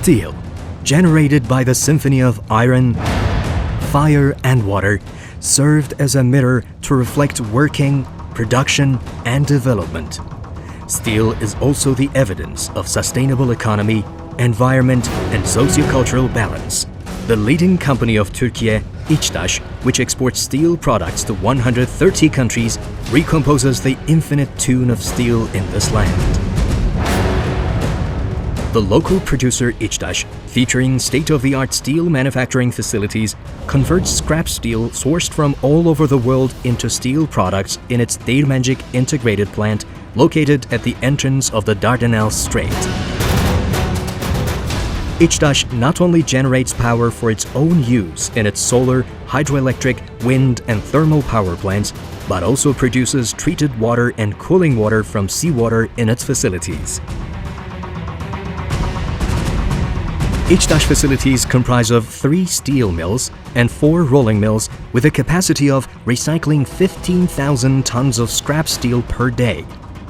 Steel, generated by the symphony of iron, fire and water, served as a mirror to reflect working, production and development. Steel is also the evidence of sustainable economy, environment and sociocultural balance. The leading company of Turkey, İçDAŞ, which exports steel products to 130 countries, recomposes the infinite tune of steel in this land. The local producer İçDAŞ, featuring state-of-the-art steel manufacturing facilities, converts scrap steel sourced from all over the world into steel products in its Değirmencik integrated plant located at the entrance of the Dardanelles Strait. İçDAŞ not only generates power for its own use in its solar, hydroelectric, wind and thermal power plants, but also produces treated water and cooling water from seawater in its facilities. İçDAŞ facilities comprise of 3 steel mills and 4 rolling mills with a capacity of recycling 15,000 tons of scrap steel per day.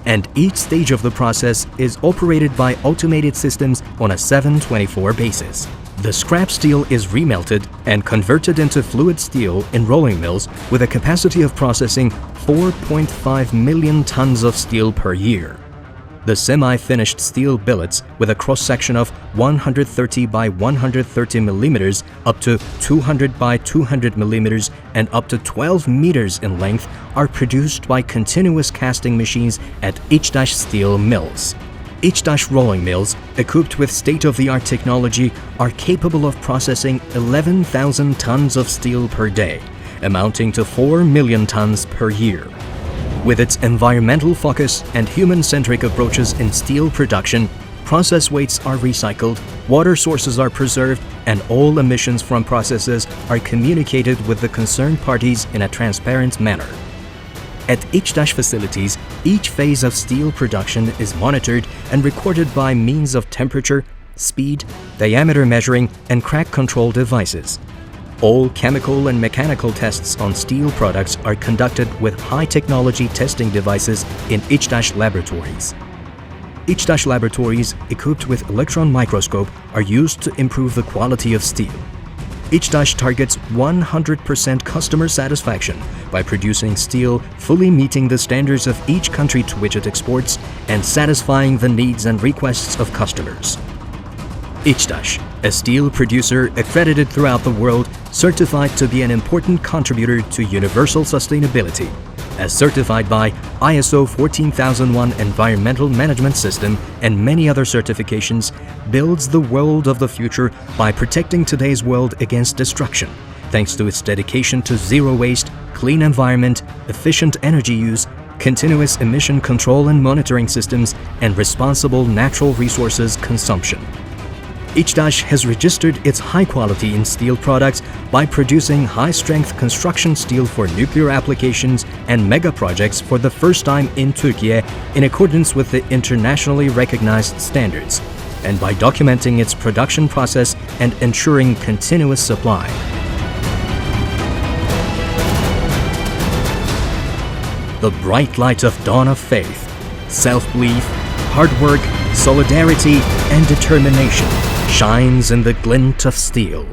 And each stage of the process is operated by automated systems on a 7/24 basis. The scrap steel is remelted and converted into fluid steel in rolling mills with a capacity of processing 4.5 million tons of steel per year. The semi-finished steel billets with a cross-section of 130 by 130 millimeters up to 200 by 200 millimeters and up to 12 meters in length are produced by continuous casting machines at İçDAŞ steel mills. İçDAŞ rolling mills, equipped with state-of-the-art technology, are capable of processing 11,000 tons of steel per day, amounting to 4 million tons per year. With its environmental focus and human-centric approaches in steel production, process wastes are recycled, water sources are preserved, and all emissions from processes are communicated with the concerned parties in a transparent manner. At İçDAŞ facilities, each phase of steel production is monitored and recorded by means of temperature, speed, diameter measuring, and crack control devices. All chemical and mechanical tests on steel products are conducted with high-technology testing devices in İçDAŞ laboratories. İçDAŞ laboratories, equipped with electron microscope, are used to improve the quality of steel. İçDAŞ targets 100% customer satisfaction by producing steel fully meeting the standards of each country to which it exports and satisfying the needs and requests of customers. İçDAŞ, a steel producer accredited throughout the world, certified to be an important contributor to universal sustainability, as certified by ISO 14001 Environmental Management System and many other certifications, builds the world of the future by protecting today's world against destruction, thanks to its dedication to zero waste, clean environment, efficient energy use, continuous emission control and monitoring systems, and responsible natural resources consumption. İçDAŞ has registered its high quality in steel products by producing high-strength construction steel for nuclear applications and mega projects for the first time in Turkey in accordance with the internationally recognized standards, and by documenting its production process and ensuring continuous supply. The bright light of dawn of faith, self-belief, hard work, solidarity, and determination shines in the glint of steel.